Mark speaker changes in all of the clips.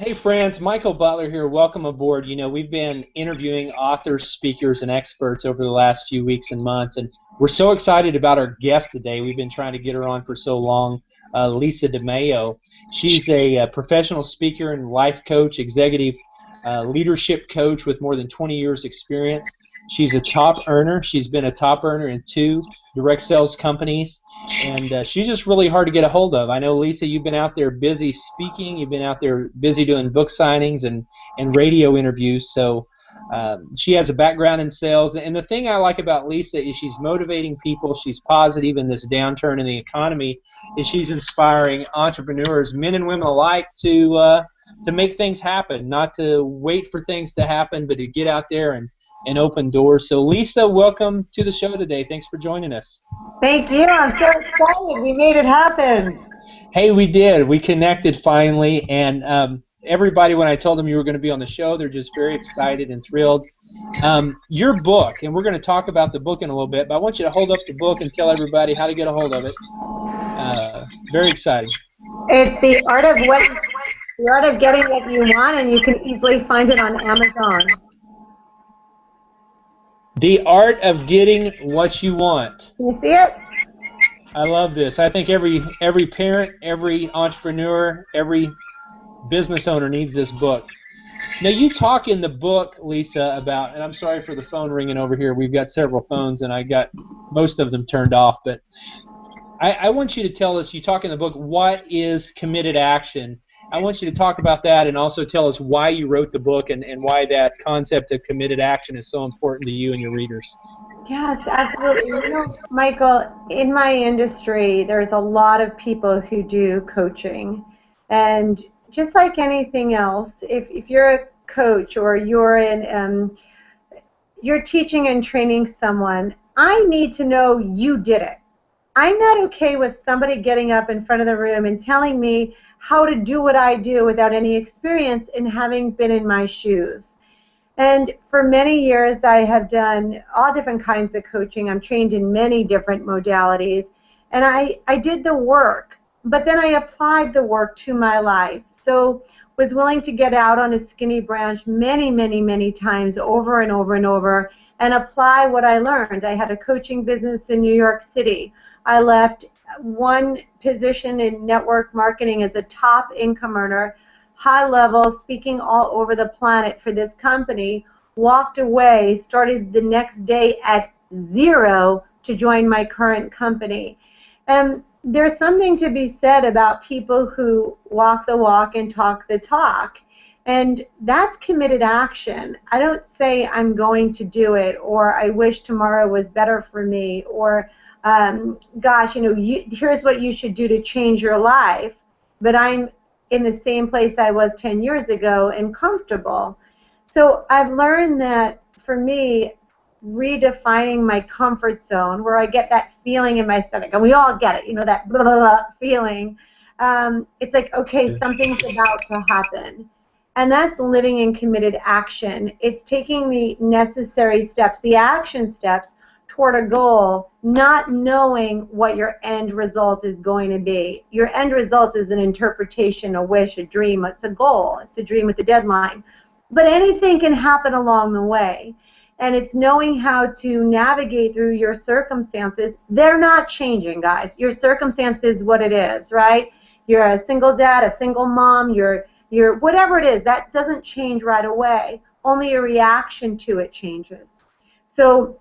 Speaker 1: Hey friends, Michael Butler here. Welcome aboard. We've been interviewing authors, speakers, and experts over the last few weeks and months, and we're so excited about our guest today. We've been trying to get her on for so long, Lisa DeMayo. She's a professional speaker and life coach, executive leadership coach with more than 20 years experience. She's a top earner. She's been a top earner in two direct sales companies, and she's just really hard to get a hold of. I know, Lisa, you've been out there busy speaking. You've been out there busy doing book signings and radio interviews. So she has a background in sales. And the thing I like about Lisa is she's motivating people. She's positive in this downturn in the economy. Is she's inspiring entrepreneurs, men and women alike, to make things happen, not to wait for things to happen, but to get out there and open doors. So Lisa, welcome to the show today. Thanks for joining us.
Speaker 2: Thank you. I'm so excited. We made it happen.
Speaker 1: Hey, we did. We connected finally, and everybody, when I told them you were going to be on the show, they're just very excited and thrilled. Your book, and we're going to talk about the book in a little bit, but I want you to hold up the book and tell everybody how to get a hold of it. Very exciting.
Speaker 2: It's the art of getting what you want, and you can easily find it on Amazon.
Speaker 1: The Art of Getting What You Want.
Speaker 2: Can you see it?
Speaker 1: I love this. I think every parent, every entrepreneur, every business owner needs this book. Now, you talk in the book, Lisa, about, and I'm sorry for the phone ringing over here. We've got several phones, and I got most of them turned off. But I want you to tell us, you talk in the book, what is committed action? I want you to talk about that and also tell us why you wrote the book and why that concept of committed action is so important to you and your readers.
Speaker 2: Yes, absolutely. Michael, in my industry, there's a lot of people who do coaching. And just like anything else, if you're a coach or you're teaching and training someone, I need to know you did it. I'm not okay with somebody getting up in front of the room and telling me how to do what I do without any experience in having been in my shoes. And for many years, I have done all different kinds of coaching. I'm trained in many different modalities. And I did the work, but then I applied the work to my life. So was willing to get out on a skinny branch many, many, many times over and over and over and apply what I learned. I had a coaching business in New York City. I left one position in network marketing as a top income earner, high level, speaking all over the planet for this company, walked away, started the next day at zero to join my current company. And there's something to be said about people who walk the walk and talk the talk. And that's committed action. I don't say I'm going to do it, or I wish tomorrow was better for me, or gosh, here's what you should do to change your life. But I'm in the same place I was 10 years ago and comfortable. So I've learned that for me, redefining my comfort zone, where I get that feeling in my stomach, and we all get it, that blah, blah, blah feeling. It's like, okay, something's about to happen. And that's living in committed action. It's taking the necessary steps, the action steps, toward a goal, not knowing what your end result is going to be. Your end result is an interpretation, a wish, a dream. It's a goal. It's a dream with a deadline. But anything can happen along the way. And it's knowing how to navigate through your circumstances. They're not changing, guys. Your circumstance is what it is, right? You're a single dad, a single mom, you're whatever it is, that doesn't change right away. Only your reaction to it changes. So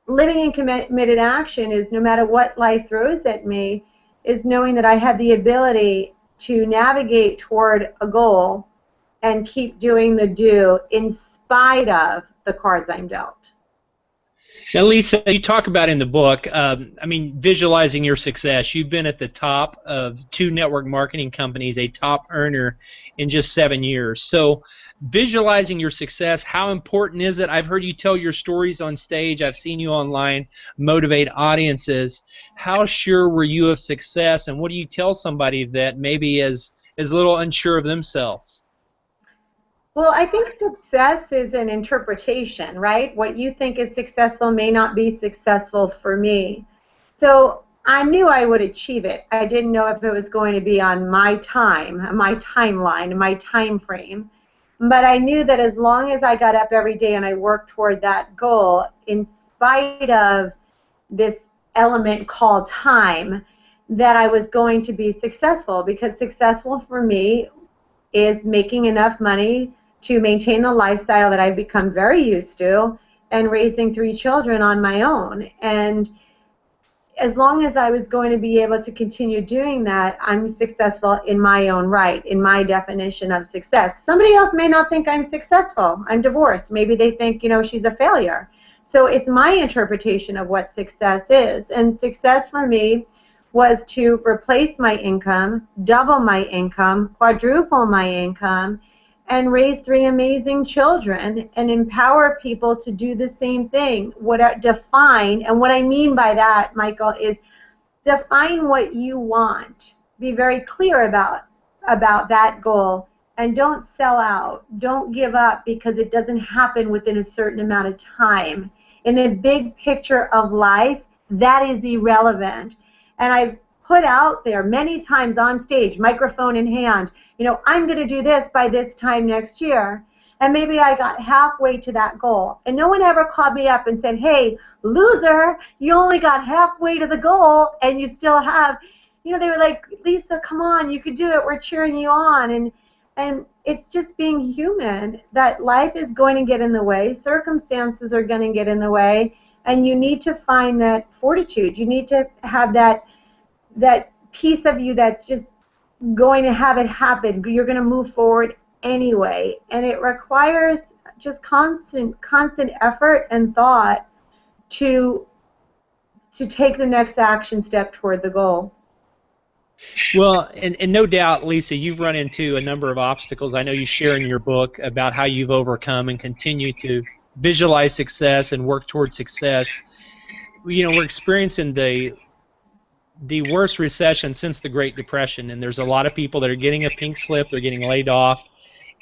Speaker 2: living in committed action is, no matter what life throws at me, is knowing that I have the ability to navigate toward a goal and keep doing the do in spite of the cards I'm dealt.
Speaker 1: Now, Lisa, you talk about in the book, visualizing your success. You've been at the top of two network marketing companies, a top earner in just 7 years. So visualizing your success, how important is it? I've heard you tell your stories on stage. I've seen you online motivate audiences. How sure were you of success, and what do you tell somebody that maybe is a little unsure of themselves?
Speaker 2: Well, I think success is an interpretation, right? What you think is successful may not be successful for me. So I knew I would achieve it. I didn't know if it was going to be on my time, my timeline, my time frame. But I knew that as long as I got up every day and I worked toward that goal, in spite of this element called time, that I was going to be successful, because successful for me is making enough money to maintain the lifestyle that I've become very used to and raising 3 children on my own. And as long as I was going to be able to continue doing that, I'm successful in my own right, in my definition of success. Somebody else may not think I'm successful. I'm divorced. Maybe they think, she's a failure. So it's my interpretation of what success is. And success for me was to replace my income, double my income, quadruple my income, and raise 3 amazing children and empower people to do the same thing. Define, and what I mean by that, Michael, is define what you want. Be very clear about that goal, and don't sell out. Don't give up because it doesn't happen within a certain amount of time. In the big picture of life, that is irrelevant. And I've put out there many times on stage, microphone in hand, I'm going to do this by this time next year. And maybe I got halfway to that goal. And no one ever called me up and said, hey, loser, you only got halfway to the goal and you still have, they were like, Lisa, come on, you could do it. We're cheering you on. And it's just being human, that life is going to get in the way. Circumstances are going to get in the way. And you need to find that fortitude. You need to have that piece of you that's just going to have it happen. You're going to move forward anyway, and it requires just constant effort and thought to take the next action step toward the goal.
Speaker 1: Well, and no doubt, Lisa, you've run into a number of obstacles. I know you share in your book about how you've overcome and continue to visualize success and work toward success. We're experiencing the worst recession since the Great Depression, and there's a lot of people that are getting a pink slip, they're getting laid off,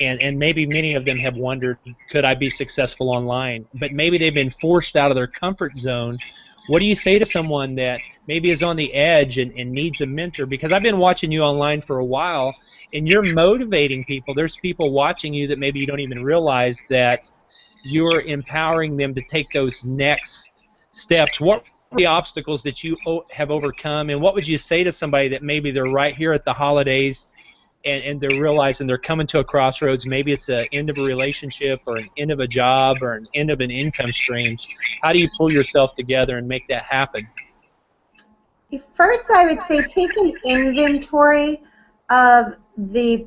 Speaker 1: and maybe many of them have wondered, could I be successful online? But maybe they've been forced out of their comfort zone. What do you say to someone that maybe is on the edge and needs a mentor? Because I've been watching you online for a while, and you're motivating people. There's people watching you that maybe you don't even realize that you're empowering them to take those next steps. What are the obstacles that you have overcome, and what would you say to somebody that maybe they're right here at the holidays and they're realizing they're coming to a crossroads? Maybe it's the end of a relationship or an end of a job or an end of an income stream. How do you pull yourself together and make that happen?
Speaker 2: First, I would say take an inventory of the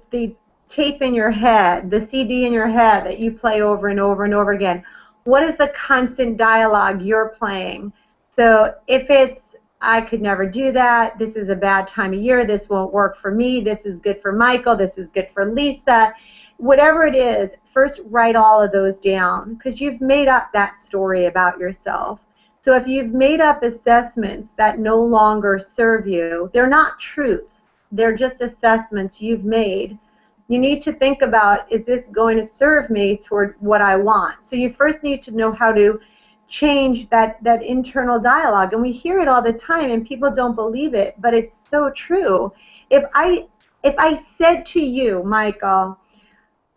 Speaker 2: tape in your head, the CD in your head that you play over and over and over again. What is the constant dialogue you're playing? So if it's, I could never do that, this is a bad time of year, this won't work for me, this is good for Michael, this is good for Lisa, whatever it is, first write all of those down, because you've made up that story about yourself. So if you've made up assessments that no longer serve you, they're not truths, they're just assessments you've made. You need to think about, is this going to serve me toward what I want? So you first need to know how to change that internal dialogue. And we hear it all the time, and people don't believe it, but it's so true. If I said to you, Michael,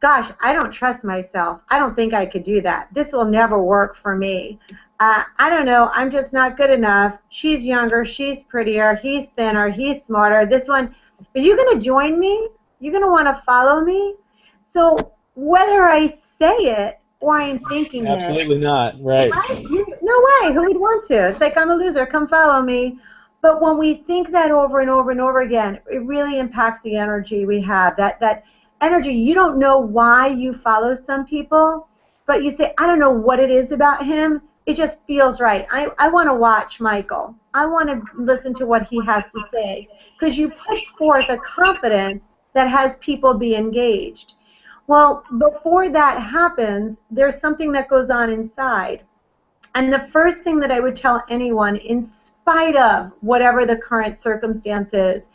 Speaker 2: gosh, I don't trust myself, I don't think I could do that, this will never work for me, I don't know, I'm just not good enough, she's younger, she's prettier, he's thinner, he's smarter, this one, are you going to join me? You're going to want to follow me? So whether I say it or I'm thinking it.
Speaker 1: Absolutely not, right.
Speaker 2: No way, who would want to? It's like, I'm a loser, come follow me. But when we think that over and over and over again, it really impacts the energy we have. That energy, you don't know why you follow some people, but you say, I don't know what it is about him, it just feels right. I want to watch Michael. I want to listen to what he has to say. Because you put forth a confidence that has people be engaged. Well, before that happens, there's something that goes on inside. And the first thing that I would tell anyone, in spite of whatever the current circumstance is,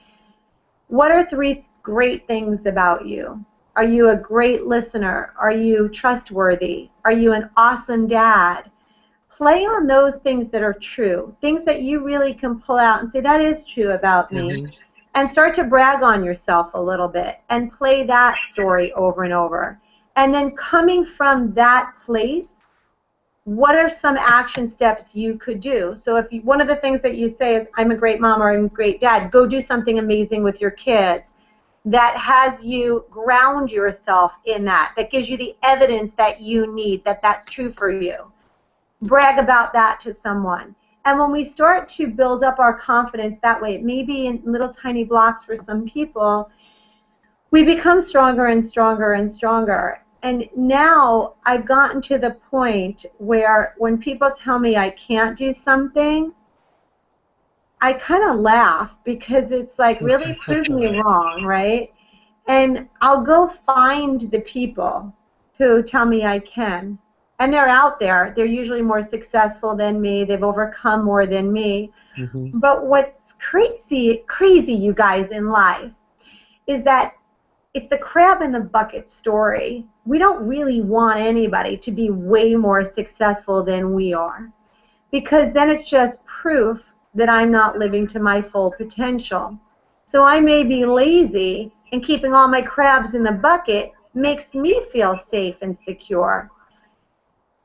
Speaker 2: what are 3 great things about you? Are you a great listener? Are you trustworthy? Are you an awesome dad? play on those things that are true, things that you really can pull out and say, that is true about me, and start to brag on yourself a little bit and play that story over and over. And then coming from that place, what are some action steps you could do? So if one of the things that you say is, I'm a great mom or I'm a great dad, go do something amazing with your kids that has you ground yourself in that gives you the evidence that you need, that that's true for you. Brag about that to someone. And when we start to build up our confidence that way, maybe in little tiny blocks for some people, we become stronger and stronger and stronger. And now I've gotten to the point where when people tell me I can't do something, I kind of laugh because it's like, really prove me wrong, right? And I'll go find the people who tell me I can. And they're out there. They're usually more successful than me. They've overcome more than me. But what's crazy, you guys, in life is that it's the crab in the bucket story. We don't really want anybody to be way more successful than we are, because then it's just proof that I'm not living to my full potential. So I may be lazy, and keeping all my crabs in the bucket makes me feel safe and secure.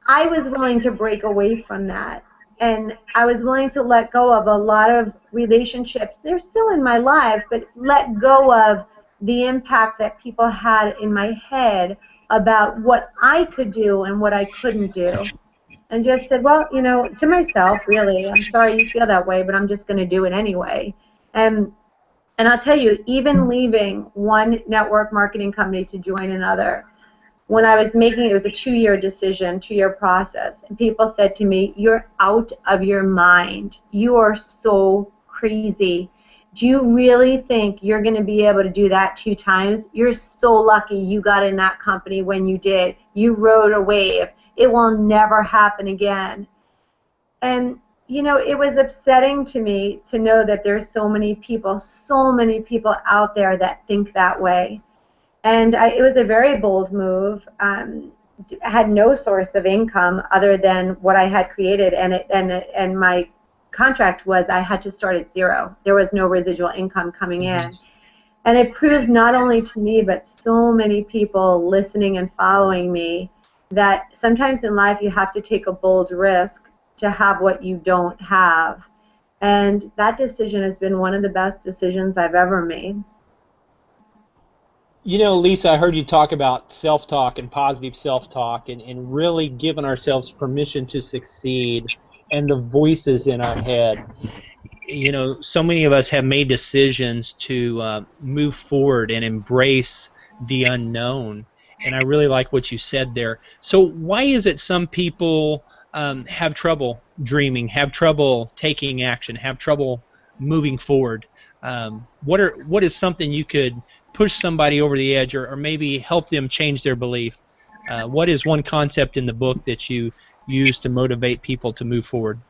Speaker 2: I was willing to break away from that, and I was willing to let go of a lot of relationships. They're still in my life, but let go of the impact that people had in my head about what I could do and what I couldn't do. And just said, well, you know, to myself, really, I'm sorry you feel that way, but I'm just going to do it anyway. And I'll tell you, even leaving one network marketing company to join another, when I was making it was a 2-year decision, 2-year process, and people said to me, you're out of your mind. You are so crazy. Do you really think you're going to be able to do that 2 times? You're so lucky you got in that company when you did. You rode a wave. It will never happen again. And, you know, it was upsetting to me to know that there's so many people out there that think that way. And it was a very bold move. I had no source of income other than what I had created, and my contract was I had to start at 0. There was no residual income coming in. And it proved not only to me, but so many people listening and following me, that sometimes in life you have to take a bold risk to have what you don't have. And that decision has been one of the best decisions I've ever made.
Speaker 1: You know, Lisa, I heard you talk about self-talk and positive self-talk and really giving ourselves permission to succeed, and the voices in our head. You know, so many of us have made decisions to move forward and embrace the unknown, and I really like what you said there. So why is it some people have trouble dreaming, have trouble taking action, have trouble moving forward? What is something you could push somebody over the edge, or maybe help them change their belief? What is one concept in the book that you use to motivate people to move forward?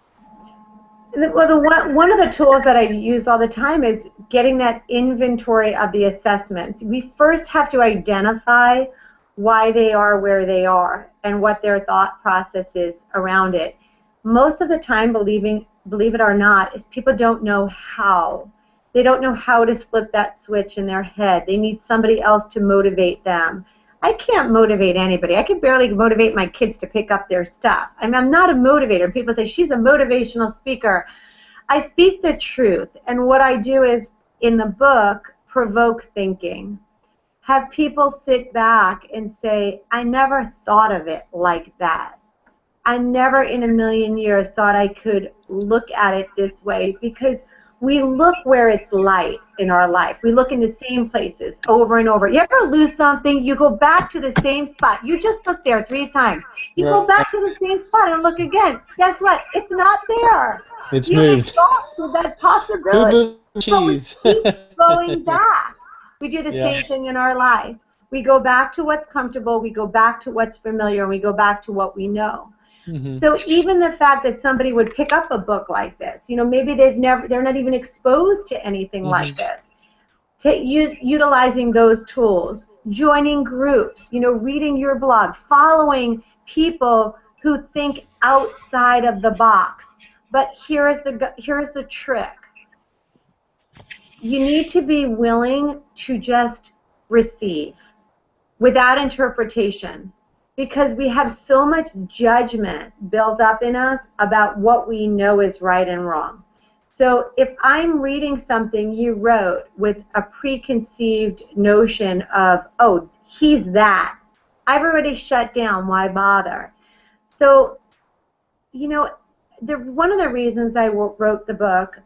Speaker 2: Well, one of the tools that I use all the time is getting that inventory of the assessments. We first have to identify why they are where they are and what their thought process is around it. Most of the time, believe it or not, is people don't know how. They don't know how to flip that switch in their head. They need somebody else to motivate them. I can't motivate anybody. I can barely motivate my kids to pick up their stuff. I mean, I'm not a motivator. People say, she's a motivational speaker. I speak the truth, and what I do is, in the book, provoke thinking. Have people sit back and say, I never thought of it like that. I never in a million years thought I could look at it this way, because we look where it's light in our life. We look in the same places over and over. You ever lose something, you go back to the same spot. You just look there 3 times. You go back to the same spot and look again. Guess what? It's not there.
Speaker 1: It's
Speaker 2: You've
Speaker 1: moved.
Speaker 2: exhausted that possibility. So we keep going back. We do the same thing in our life. We go back to what's comfortable. We go back to what's familiar. And we go back to what we know. So even the fact that somebody would pick up a book like this, you know, maybe they're not even exposed to anything like this. Utilizing those tools, joining groups, you know, reading your blog, following people who think outside of the box. But here's the trick. You need to be willing to just receive without interpretation, because we have so much judgment built up in us about what we know is right and wrong. So if I'm reading something you wrote with a preconceived notion of, oh, he's that, I've already shut down, why bother? So, you know, one of the reasons I wrote the book,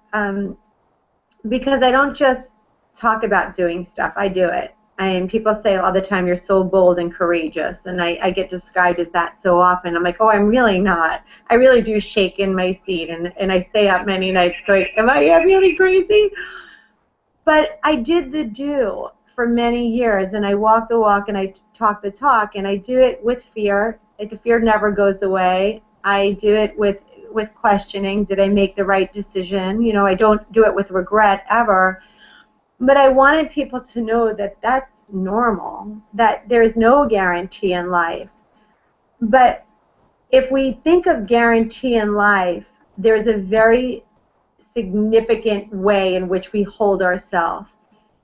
Speaker 2: because I don't just talk about doing stuff, I do it. And people say all the time, you're so bold and courageous, and I get described as that so often. I'm like, oh, I'm really not. I really do shake in my seat, and I stay up many nights going, am I really crazy? But I did the do for many years, and I walk the walk, and I talk the talk, and I do it with fear. The fear never goes away. I do it with questioning. Did I make the right decision? You know, I don't do it with regret ever. But I wanted people to know that that's normal, that there's no guarantee in life. But if we think of guarantee in life, there's a very significant way in which we hold ourselves,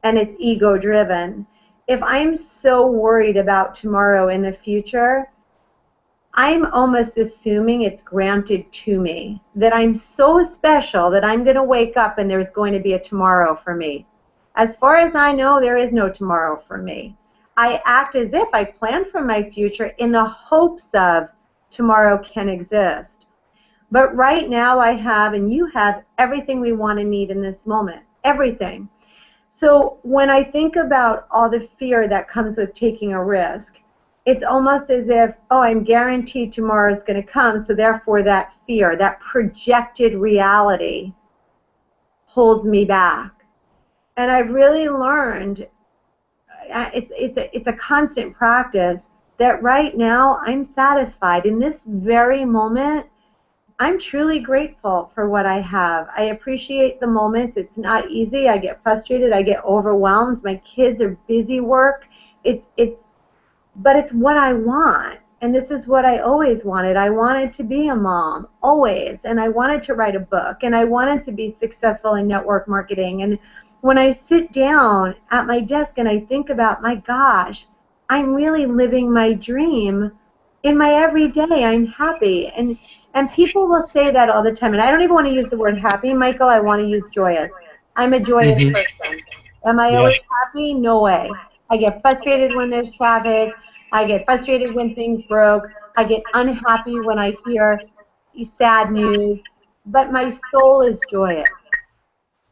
Speaker 2: and it's ego-driven. If I'm so worried about tomorrow in the future, I'm almost assuming it's granted to me, that I'm so special that I'm going to wake up and there's going to be a tomorrow for me. As far as I know, there is no tomorrow for me. I act as if I plan for my future in the hopes of tomorrow can exist. But right now I have, and you have, everything we want to need in this moment. Everything. So when I think about all the fear that comes with taking a risk, it's almost as if, oh, I'm guaranteed tomorrow is going to come, so therefore that fear, that projected reality, holds me back. And I've really learned, it's a constant practice, that right now I'm satisfied. In this very moment, I'm truly grateful for what I have. I appreciate the moments. It's not easy. I get frustrated. I get overwhelmed. My kids are busy work. But it's what I want. And this is what I always wanted. I wanted to be a mom, always. And I wanted to write a book. And I wanted to be successful in network marketing. And when I sit down at my desk and I think about, my gosh, I'm really living my dream in my everyday. I'm happy. And people will say that all the time. And I don't even want to use the word happy, Michael. I want to use joyous. I'm a joyous person. Am I always happy? No way. I get frustrated when there's traffic. I get frustrated when things broke. I get unhappy when I hear sad news. But my soul is joyous.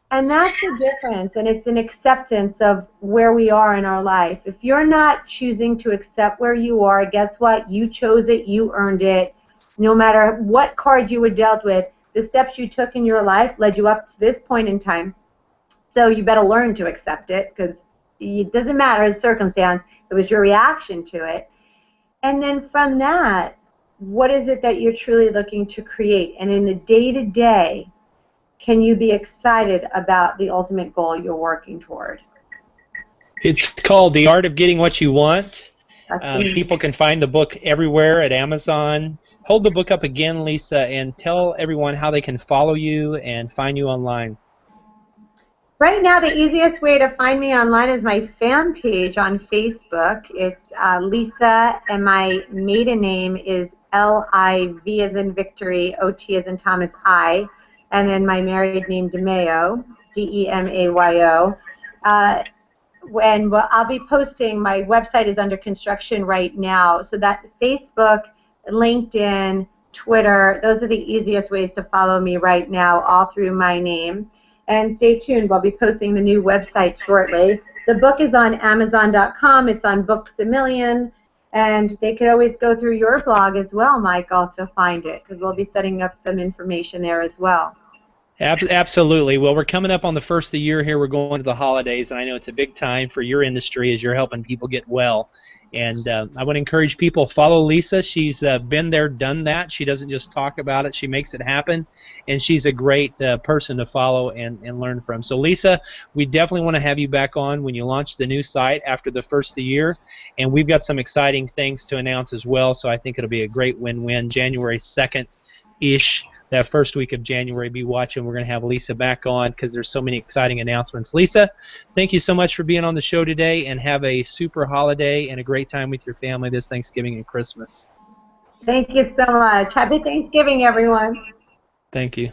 Speaker 2: And that's the difference, and it's an acceptance of where we are in our life. If you're not choosing to accept where you are, guess what? You chose it, you earned it. No matter what card you were dealt with, the steps you took in your life led you up to this point in time. So you better learn to accept it, because it doesn't matter the circumstance. It was your reaction to it. And then from that, what is it that you're truly looking to create? And in the day-to-day, can you be excited about the ultimate goal you're working toward?
Speaker 1: It's called The Art of Getting What You Want. People can find the book everywhere at Amazon. Hold the book up again, Lisa, and tell everyone how they can follow you and find you online.
Speaker 2: Right now, the easiest way to find me online is my fan page on Facebook. It's Lisa, and my maiden name is L-I-V as in Victory, O-T as in Thomas, I. And then my married name, DeMayo, D-E-M-A-Y-O. I'll be posting, my website is under construction right now, so that Facebook, LinkedIn, Twitter, those are the easiest ways to follow me right now, all through my name. And stay tuned, we'll be posting the new website shortly. The book is on Amazon.com, it's on Books A Million, and they could always go through your blog as well, Michael, to find it, because we'll be setting up some information there as well.
Speaker 1: Absolutely. Well, we're coming up on the first of the year here. We're going to the holidays, and I know it's a big time for your industry as you're helping people get well. And I want to encourage people, follow Lisa. She's been there, done that. She doesn't just talk about it. She makes it happen. And she's a great person to follow and learn from. So, Lisa, we definitely want to have you back on when you launch the new site after the first of the year. And we've got some exciting things to announce as well. So I think it'll be a great win-win. January 2nd-ish. That first week of January, be watching. We're going to have Lisa back on because there's so many exciting announcements. Lisa, thank you so much for being on the show today, and have a super holiday and a great time with your family this Thanksgiving and Christmas.
Speaker 2: Thank you so much. Happy Thanksgiving, everyone.
Speaker 1: Thank you.